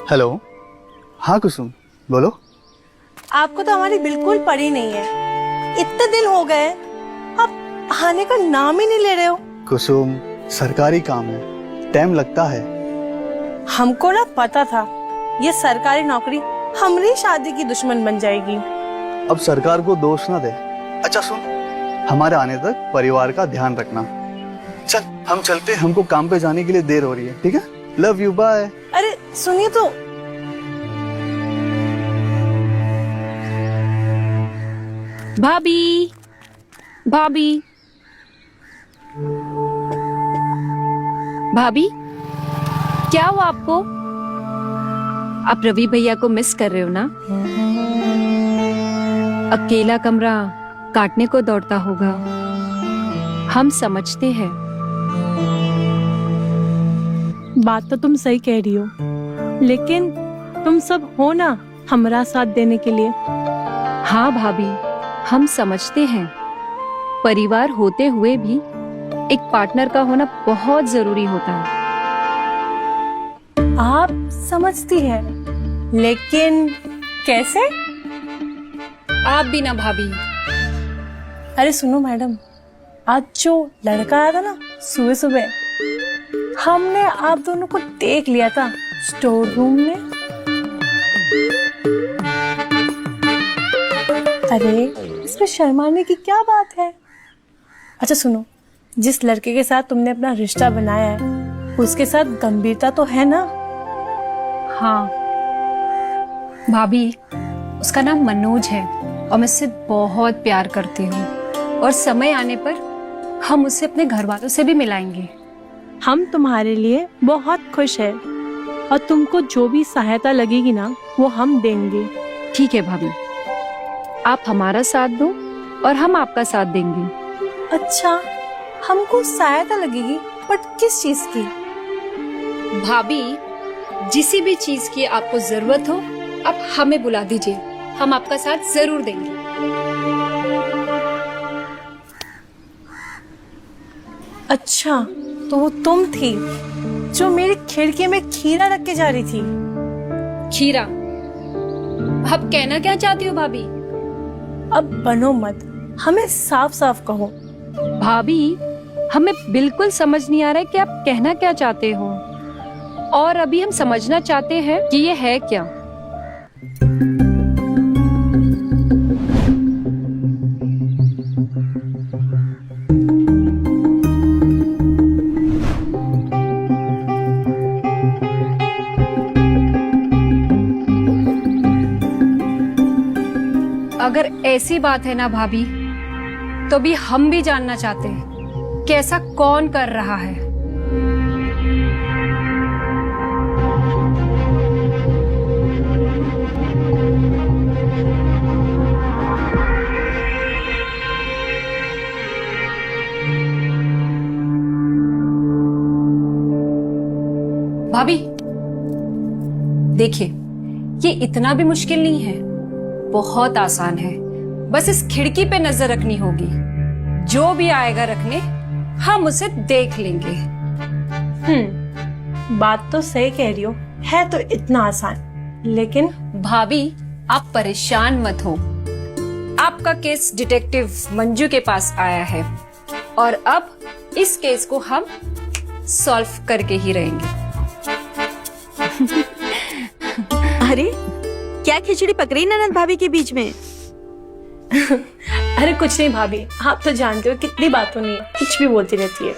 Hello. हाँ कुसुम, बोलो। आपको तो हमारी बिल्कुल पड़ी नहीं है। इतने दिन हो गए, आप आने का नाम ही नहीं ले रहे हो। कुसुम, सरकारी काम है, टाइम लगता है। हमको ना पता था ये सरकारी नौकरी हमारी शादी की दुश्मन बन जाएगी। अब सरकार को दोष ना दे। अच्छा सुन, हमारे आने तक परिवार का ध्यान रखना। चल हम चलते, हमको काम पे जाने के लिए देर हो रही है। ठीक है, लव यू, बाय। अरे सुनिए तो। भाभी, भाभी, भाभी, क्या हुआ आपको? आप रवि भैया को मिस कर रहे हो ना? अकेला कमरा काटने को दौड़ता होगा, हम समझते हैं। बात तो तुम सही कह रही हो, लेकिन तुम सब हो ना हमारा साथ देने के लिए। हाँ भाभी, हम समझते हैं। परिवार होते हुए भी एक पार्टनर का होना बहुत जरूरी होता है। आप समझती है, लेकिन कैसे? आप भी ना भाभी। अरे सुनो मैडम, आज जो लड़का आया था ना सुबह सुबह, हमने आप दोनों को देख लिया था स्टोर रूम में। अरे इसमें शर्माने की क्या बात है? अच्छा सुनो, जिस लड़के के साथ तुमने अपना रिश्ता बनाया है उसके साथ गंभीरता तो है ना? हाँ भाभी, उसका नाम मनोज है और मैं उससे बहुत प्यार करती हूँ, और समय आने पर हम उसे अपने घर वालों से भी मिलाएंगे। हम तुम्हारे लिए बहुत खुश है, और तुमको जो भी सहायता लगेगी ना वो हम देंगे। ठीक है भाभी, आप हमारा साथ दो और हम आपका साथ देंगे। अच्छा, हमको सहायता लगेगी, बट किस चीज की? भाभी, जिसी भी चीज की आपको जरूरत हो आप हमें बुला दीजिए, हम आपका साथ जरूर देंगे। अच्छा, तो वो तुम थी जो मेरी खिड़की में खीरा रख के जा रही थी? खीरा? आप कहना क्या चाहती हो भाभी? अब बनो मत, हमें साफ साफ कहो। भाभी, हमें बिल्कुल समझ नहीं आ रहा है कि आप कहना क्या चाहते हो, और अभी हम समझना चाहते हैं कि ये है क्या। अगर ऐसी बात है ना भाभी, तो भी हम भी जानना चाहते हैं कि ऐसा कौन कर रहा है। भाभी देखिए, ये इतना भी मुश्किल नहीं है, बहुत आसान है। बस इस खिड़की पे नजर रखनी होगी, जो भी आएगा रखने हम उसे देख लेंगे। बात तो सही कह रही हो, है तो इतना आसान, लेकिन भाभी आप परेशान मत हो। आपका केस डिटेक्टिव मंजू के पास आया है, और अब इस केस को हम सॉल्व करके ही रहेंगे। अरे क्या खिचड़ी पक रही ननद भाभी के बीच में? अरे कुछ नहीं भाभी, आप तो जानते हो कितनी बातों नहीं, कुछ भी बोलती रहती है।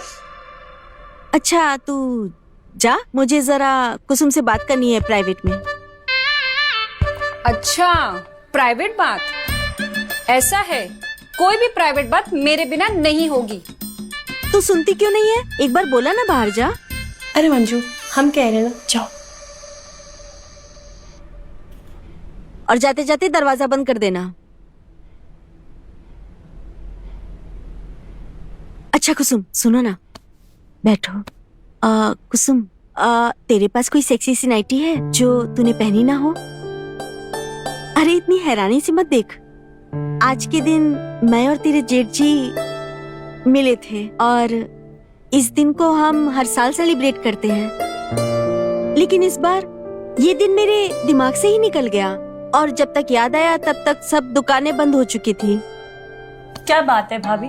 अच्छा तू जा, मुझे जरा कुसुम से बात करनी है प्राइवेट में। अच्छा, प्राइवेट बात? ऐसा है, कोई भी प्राइवेट बात मेरे बिना नहीं होगी। तू सुनती क्यों नहीं है? एक बार बोला ना बाहर जा। अरे मंजू, हम कह रहे हैं ना, जाओ। और जाते जाते दरवाजा बंद कर देना। अच्छा कुसुम सुनो ना, बैठो। कुसुम, तेरे पास कोई सेक्सी सी नाइटी है जो तूने पहनी ना हो? अरे इतनी हैरानी से मत देख। आज के दिन मैं और तेरे जेठ जी मिले थे, और इस दिन को हम हर साल सेलिब्रेट करते हैं, लेकिन इस बार ये दिन मेरे दिमाग से ही निकल गया और जब तक याद आया तब तक सब दुकानें बंद हो चुकी थी। क्या बात है भाभी,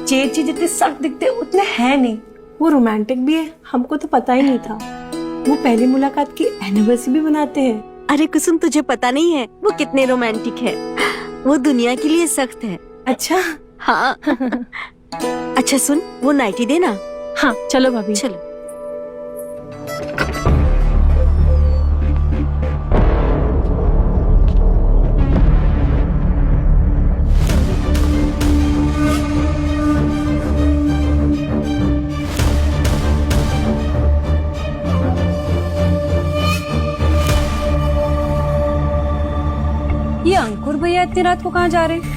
चेची जितने सख्त दिखते उतने हैं नहीं। वो रोमांटिक भी है, हमको तो पता ही नहीं था। वो पहली मुलाकात की एनिवर्सरी भी बनाते हैं। अरे कुसुम, तुझे पता नहीं है वो कितने रोमांटिक है। वो दुनिया के लिए सख्त है। अच्छा। हाँ। अच्छा सुन, वो नाइटी देना। हाँ चलो भाभी। चलो। ये अंकुर भैया इतनी रात को कहाँ जा रहे हैं?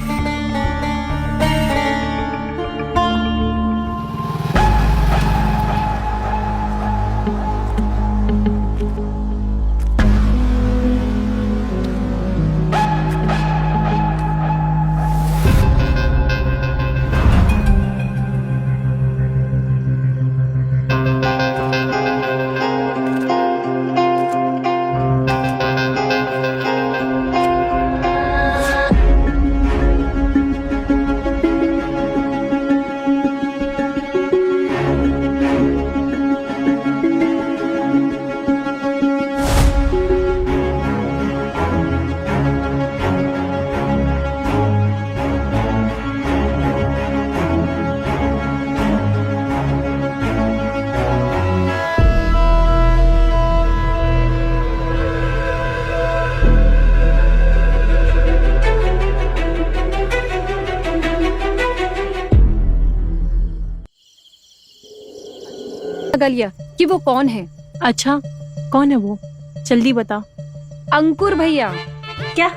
गलिया कि वो कौन है? अच्छा, कौन है वो? जल्दी बता। अंकुर भैया। क्या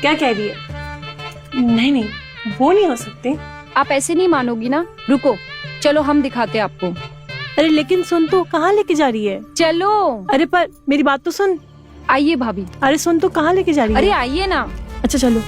क्या कह रही है? नहीं नहीं, वो नहीं हो सकते। आप ऐसे नहीं मानोगी ना। रुको, चलो हम दिखाते हैं आपको। अरे लेकिन सुन तो, कहाँ लेके जा रही है? चलो। अरे पर मेरी बात तो सुन। आइए भाभी। अरे सुन तो, कहाँ लेके जा रही है? अरे आइए ना। अच्छा चलो।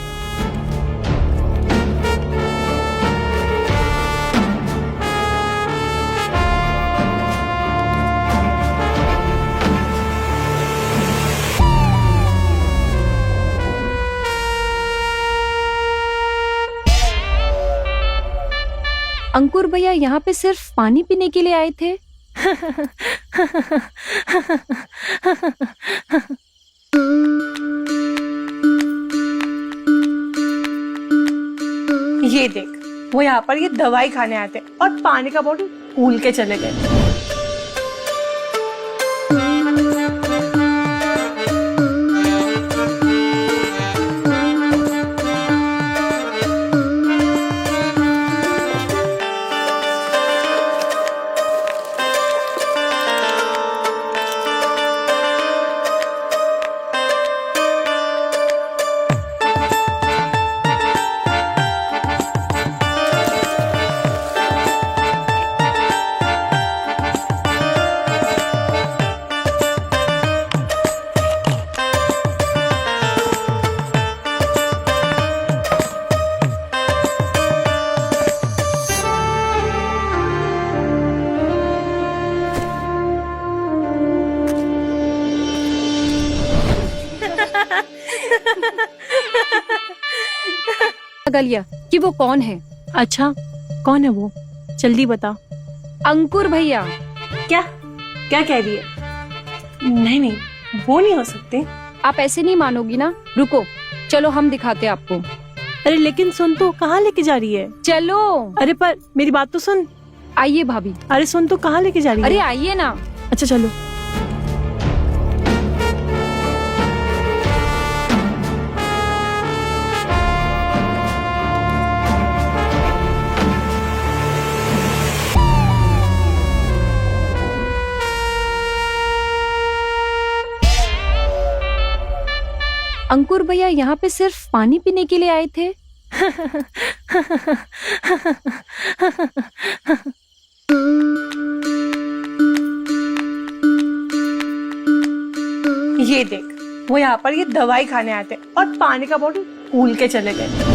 अंकुर भैया यहाँ पे सिर्फ पानी पीने के लिए आए थे? ये देख, वो यहाँ पर ये दवाई खाने आए थे और पानी का बॉटल भूल के चले गए। गलिया कि वो कौन है? अच्छा, कौन है वो? जल्दी बता। अंकुर भैया। क्या क्या कह रही है? नहीं नहीं, वो नहीं हो सकते। आप ऐसे नहीं मानोगी ना। रुको, चलो हम दिखाते हैं आपको। अरे लेकिन सुन तो, कहाँ लेके जा रही है? चलो। अरे पर मेरी बात तो सुन। आइए भाभी। अरे सुन तो, कहाँ लेके जा रही है? अरे आइए ना। अच्छा चलो। अंकुर भैया यहाँ पे सिर्फ पानी पीने के लिए आए थे? ये देख, वो यहाँ पर ये दवाई खाने आए थे और पानी का बॉटल भूल के चले गए।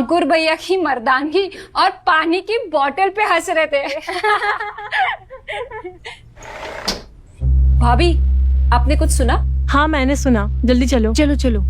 अंकुर भैया की मर्दानगी और पानी की बोतल पे हंस रहे थे। भाभी, आपने कुछ सुना? हाँ मैंने सुना, जल्दी चलो। चलो चलो।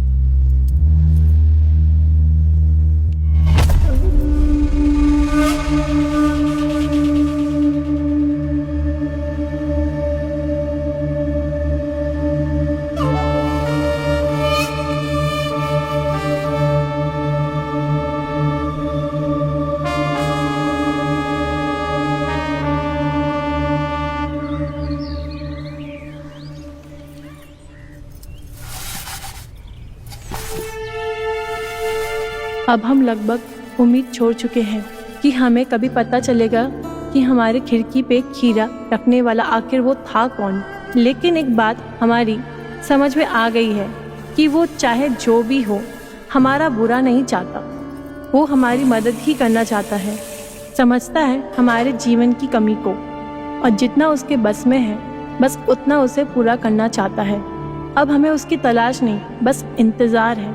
अब हम लगभग उम्मीद छोड़ चुके हैं कि हमें कभी पता चलेगा कि हमारे खिड़की पे खीरा रखने वाला आखिर वो था कौन। लेकिन एक बात हमारी समझ में आ गई है कि वो चाहे जो भी हो हमारा बुरा नहीं चाहता, वो हमारी मदद ही करना चाहता है। समझता है हमारे जीवन की कमी को और जितना उसके बस में है बस उतना उसे पूरा करना चाहता है। अब हमें उसकी तलाश नहीं, बस इंतज़ार है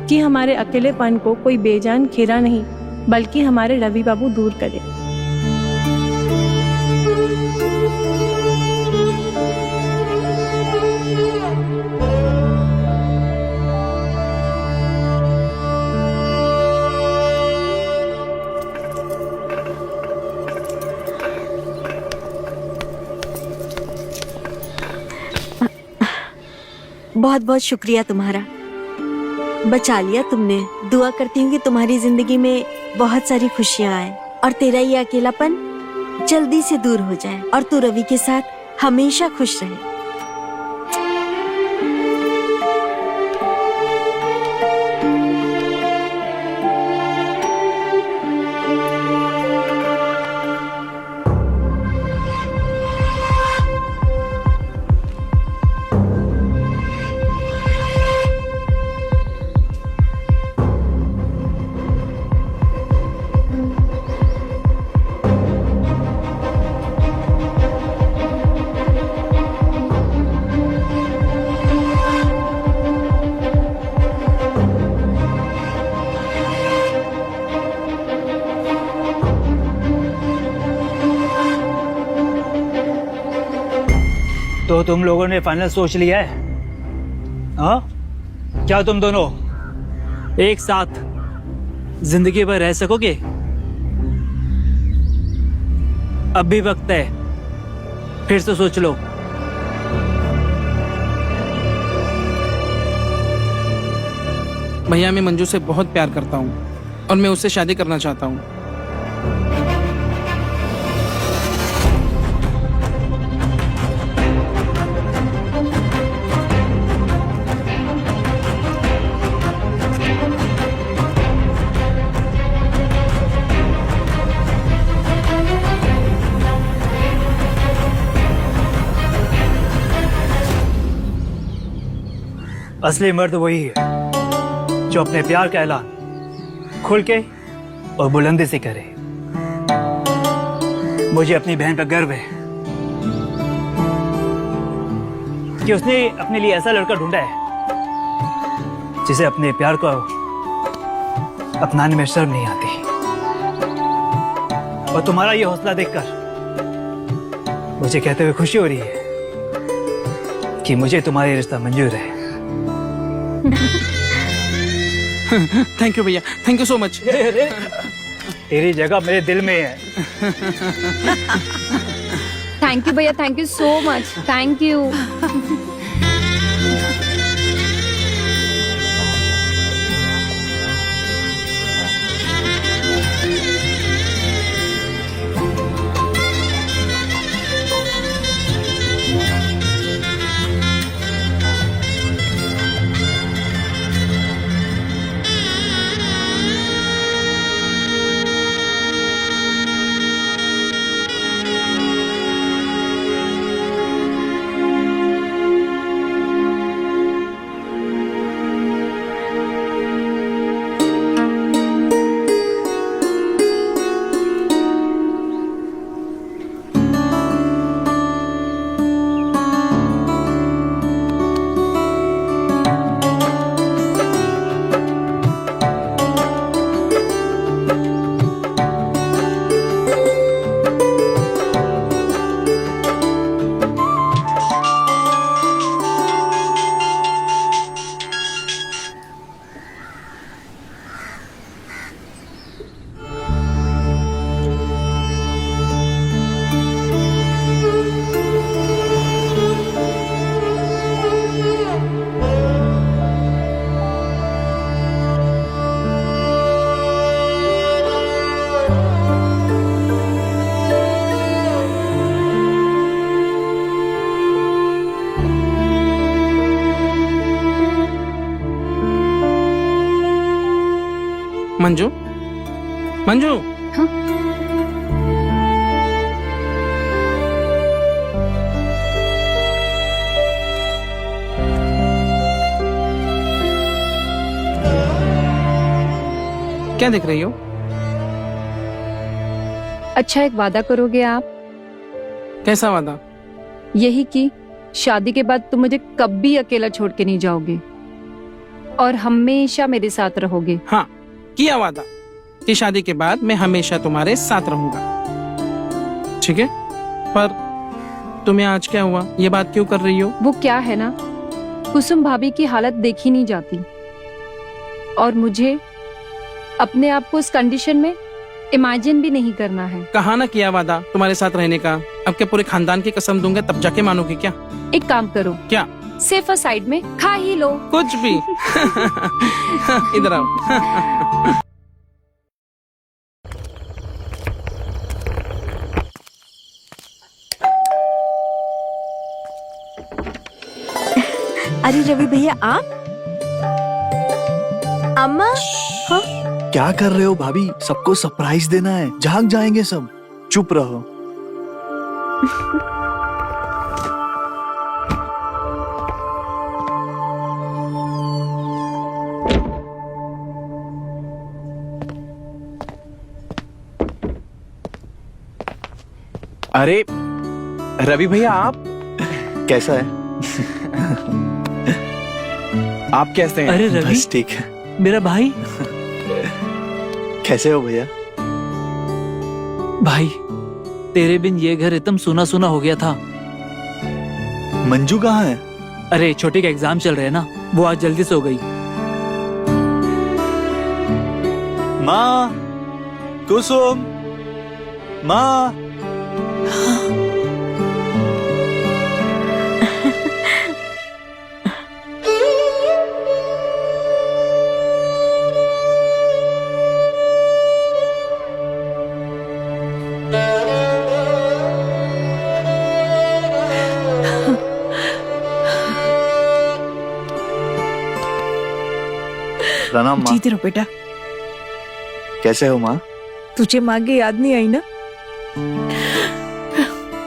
कि हमारे अकेलेपन को कोई बेजान खीरा नहीं बल्कि हमारे रवि बाबू दूर करे। बहुत बहुत शुक्रिया तुम्हारा, बचा लिया तुमने। दुआ करती हूँ कि तुम्हारी जिंदगी में बहुत सारी खुशियाँ आए और तेरा ये अकेलापन जल्दी से दूर हो जाए और तू रवि के साथ हमेशा खुश रहे। तो तुम लोगों ने फाइनल सोच लिया है? हाँ, क्या तुम दोनों एक साथ जिंदगी भर रह सकोगे? अब भी वक्त है, फिर से सोच लो। भैया, मैं मंजू से बहुत प्यार करता हूँ और मैं उससे शादी करना चाहता हूँ। असली मर्द वही है जो अपने प्यार का ऐलान खुल के और बुलंदी से करे। मुझे अपनी बहन पर गर्व है कि उसने अपने लिए ऐसा लड़का ढूंढा है जिसे अपने प्यार को अपनाने में शर्म नहीं आती। और तुम्हारा ये हौसला देखकर मुझे कहते हुए खुशी हो रही है कि मुझे तुम्हारी रिश्ता मंजूर है। थैंक यू भैया, थैंक यू सो मच। तेरी जगह मेरे दिल में है। थैंक यू भैया, thank you so much, thank you. Manju, Manju. हाँ? क्या देख रही हो? अच्छा, एक वादा करोगे आप? कैसा वादा? यही कि शादी के बाद तुम मुझे कभी अकेला छोड़ के नहीं जाओगे और हमेशा मेरे साथ रहोगे। हाँ, किया वादा कि शादी के बाद मैं हमेशा तुम्हारे साथ रहूंगा। ठीक है, पर तुम्हें आज क्या हुआ? ये बात क्यों कर रही हो? वो क्या है ना, कुसुम भाभी की हालत देखी नहीं जाती और मुझे अपने आप को उस कंडीशन में इमेजिन भी नहीं करना है। कहा ना किया वादा तुम्हारे साथ रहने का। अब क्या पूरे खानदान की कसम दूंगा तब जाके मानोगे क्या? एक काम करो, क्या? सेफर साइड में खा ही लो। कुछ भी। इधर आओ। अरे रवि भैया, आप? अम्मा। हाँ? क्या कर रहे हो भाभी? सबको सरप्राइज देना है, जाग जाएंगे सब। चुप रहो। अरे रवि भैया, आप कैसा है? आप कैसे हैं? अरे रवि, बस ठीक है। मेरा भाई। कैसे हो भैया? भाई, तेरे बिन ये घर एकदम सूना सूना हो गया था। मंजू कहाँ है? अरे छोटे के एग्जाम चल रहे हैं ना, वो आज जल्दी सो गई। माँ, कुसुम, माँ। प्रणाम माँ। जीती रहो बेटा। कैसे हो माँ? तुझे माँ की याद नहीं आई ना?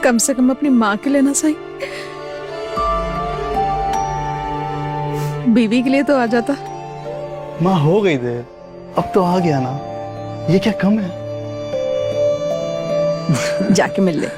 कम से कम अपनी माँ के लिए ना सही, बीवी के लिए तो आ जाता। माँ हो गई देर, अब तो आ गया ना। ये क्या कम है? जाके मिल ले।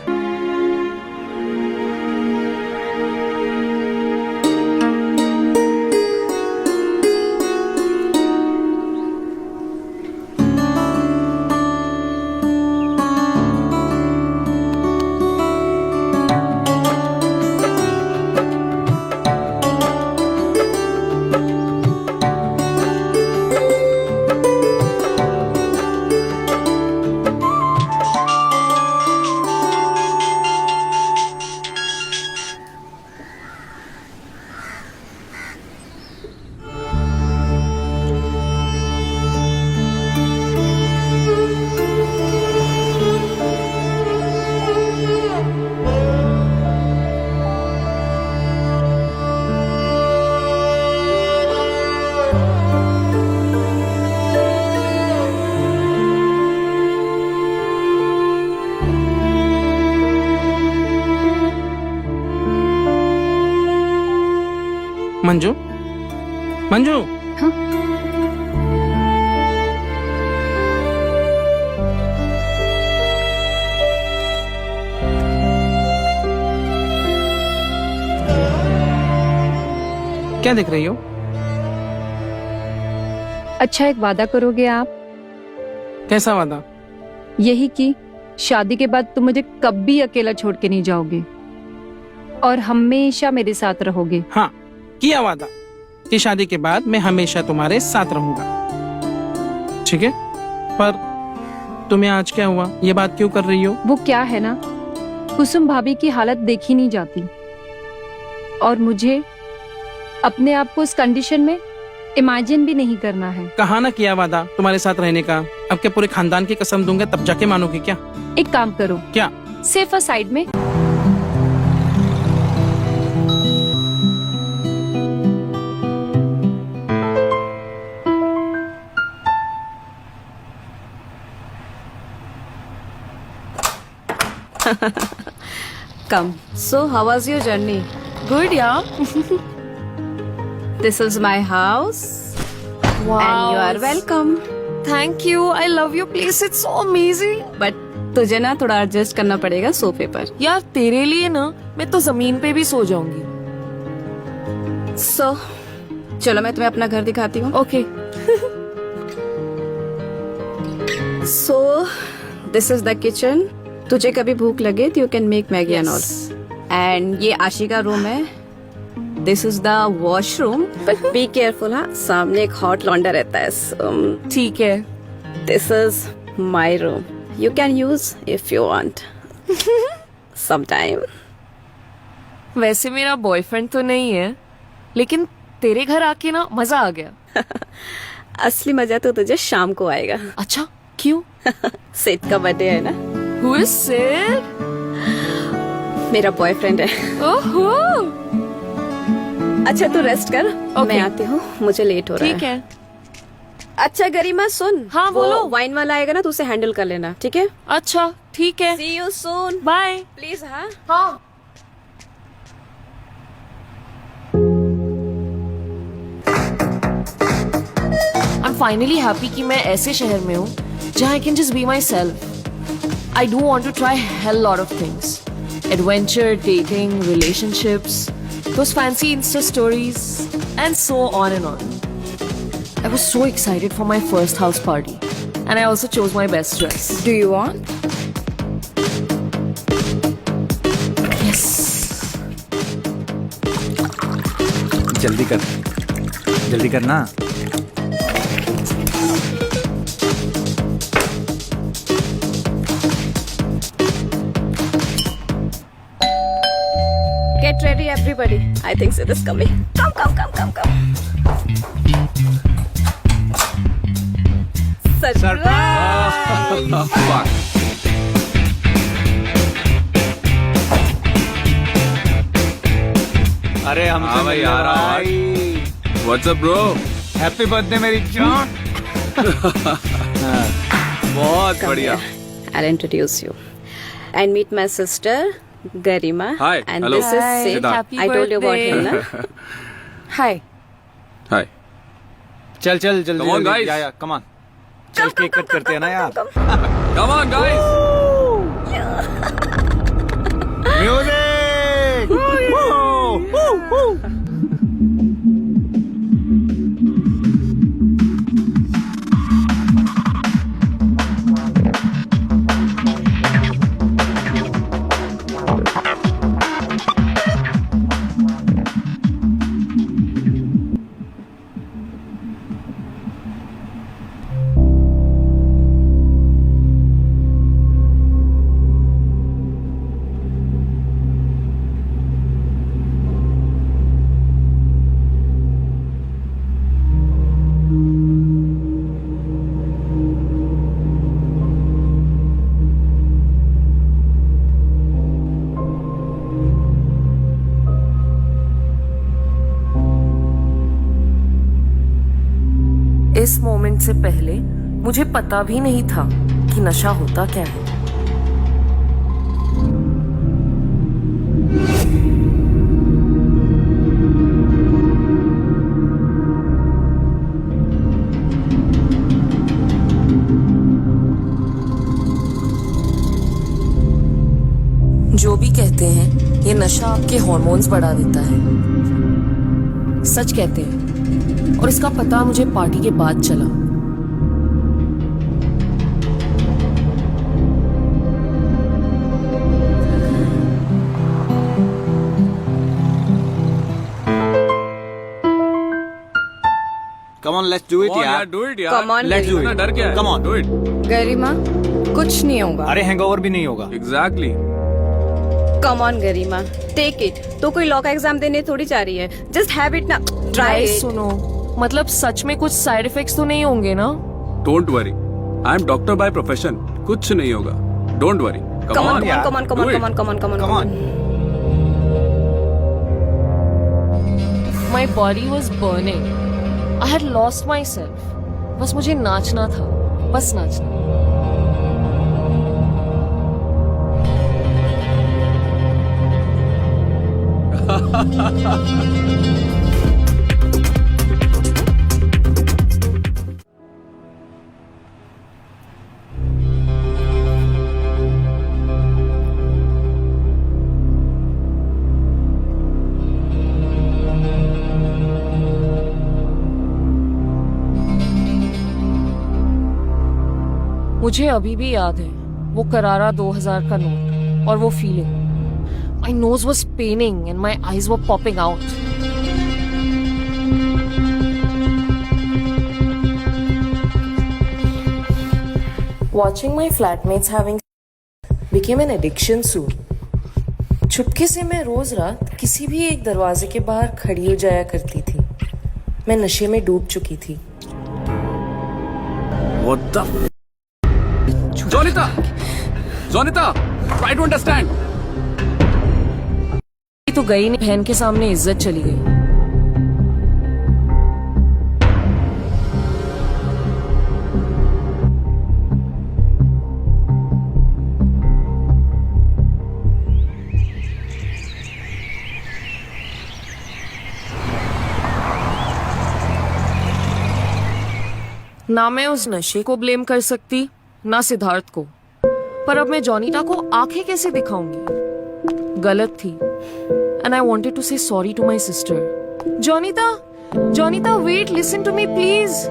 मंजू, मंजू। हाँ? क्या देख रही हो? अच्छा, एक वादा करोगे आप? कैसा वादा? यही कि शादी के बाद तुम मुझे कभी अकेला छोड़ के नहीं जाओगे और हमेशा मेरे साथ रहोगे। हाँ, किया वादा कि शादी के बाद मैं हमेशा तुम्हारे साथ रहूंगा। ठीक है, पर तुम्हें आज क्या हुआ? ये बात क्यों कर रही हो? वो क्या है ना, कुसुम भाभी की हालत देखी नहीं जाती और मुझे अपने आप को उस कंडीशन में इमेजिन भी नहीं करना है। कहा ना किया वादा तुम्हारे साथ रहने का। अब क्या पूरे खानदान की कसम दूंगा तब जाके मानोगे क्या? एक काम करो, क्या? सेफर साइड में। Come. So, how was your journey? Good, yeah. This is my house. Wow. And you are welcome. Thank you. I love your place. It's so amazing. But तुझे ना थोड़ा एडजस्ट करना पड़ेगा सोफे पर. यार तेरे लिए ना मैं तो जमीन पे भी सो जाऊंगी. So, चलो मैं तुम्हें अपना घर दिखाती हूँ. Okay. So, this is the kitchen. तुझे कभी भूख लगे तो you can make Maggie and all. And ये आशी का रूम है. This is the washroom. But be careful हाँ. सामने एक hot laundry रहता है. So, ठीक है. this is my room. You can use if you want. Sometime. वैसे मेरा बॉयफ्रेंड तो नहीं है, लेकिन तेरे घर आके ना मजा आ गया. असली मजा तो तुझे शाम को आएगा. अच्छा क्यों? सेठ का बर्थडे है ना. Who is Sid? मेरा बॉयफ्रेंड है. ओहो. अच्छा तू रेस्ट कर. Okay. मैं आती हूँ. मुझे लेट हो रहा है. ठीक है. अच्छा गरिमा सुन. हाँ, बोलो. वाइन वाला आएगा ना तो उसे हैंडल कर लेना. ठीक है. अच्छा ठीक है. See you soon. Bye. Please हाँ. हाँ. I'm finally happy कि मैं ऐसे शहर में हूँ जहाँ I can just be myself. I do want to try hell lot of things. Adventure, dating, relationships, those fancy Insta stories, and so on and on. I was so excited for my first house party, and I also chose my best dress. Do you want? Yes. जल्दी कर, जल्दी करना. Get ready everybody. I think Sid is coming. Come. Surprise! अरे हम हाँ भाई आ रहा है. What's up bro? Happy birthday मेरी जान. बहुत बढ़िया. I'll introduce you. And meet my sister Garima. Hi, And hello. this is Sid. Happy I told you about him, na? Hi. Hi. चल जल्दी. Come on, guys. या come on. चल cake cut करते हैं ना यार. Come on guys. म्यूजिक. इस moment से पहले मुझे पता भी नहीं था कि नशा होता क्या है. जो भी कहते हैं ये नशा आपके हार्मोन्स बढ़ा देता है. सच कहते हैं. और इसका पता मुझे पार्टी के बाद चला. Come on, let's do it यार. Do it यार. Come on, Let's do it. डर क्या है? Come on. Do it. गरिमा कुछ नहीं होगा. अरे हैंगओवर भी नहीं होगा. Exactly. Come on Garima. Take it. तो कोई लॉ का एग्जाम देने थोड़ी जा रही है. Just have it ना. Try Guys, it. सुनो, मतलब सच में कुछ साइड इफेक्ट्स तो नहीं होंगे ना? Don't worry. I am doctor by profession. कुछ नहीं होगा. Don't worry. Come on, यार. come on. Do it. Come on. My body was burning. I had lost myself. बस मुझे नाचना था. बस नाचना. मुझे अभी भी याद है वो करारा 2000 का नोट और वो feeling. My nose was paining and my eyes were popping out. Watching my flatmates having became an addiction soon. चुपके से मैं रोज रात किसी भी एक दरवाजे के बाहर खड़ी हो जाया करती थी. मैं नशे में डूब चुकी थी. What the? Jonita! Jonita! Try to understand. तो गई नहीं, बहन के सामने इज्जत चली गई. ना मैं उस नशे को ब्लेम कर सकती, ना सिद्धार्थ को. पर अब मैं जॉनिटा को आंखें कैसे दिखाऊंगी? गलत थी. And I wanted to say sorry to my sister. Jonita, wait, listen to me, please.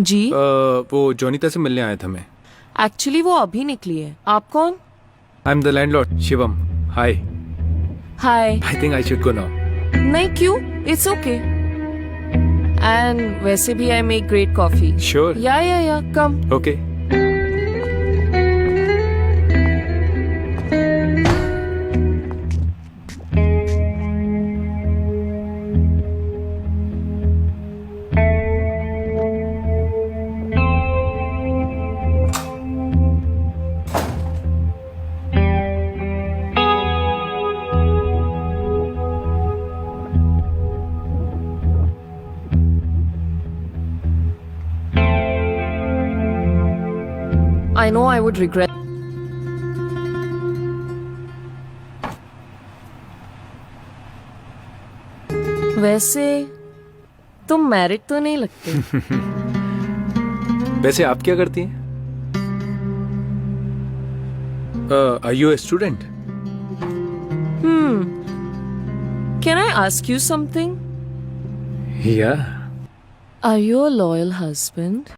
जी वो जोनिता से मिलने आया था मैं. एक्चुअली वो अभी निकली है. आप कौन? I am the landlord Shivam. Hi. Hi. I think I should go now. नहीं, क्यों? It's okay. एंड वैसे भी I make great coffee. Sure. या कम. Okay. I know I would regret. वैसे तुम मैरिड तो नहीं लगते. वैसे आप क्या करती हैं? Are you a student? Can I ask you something? Yeah. Are you a loyal husband?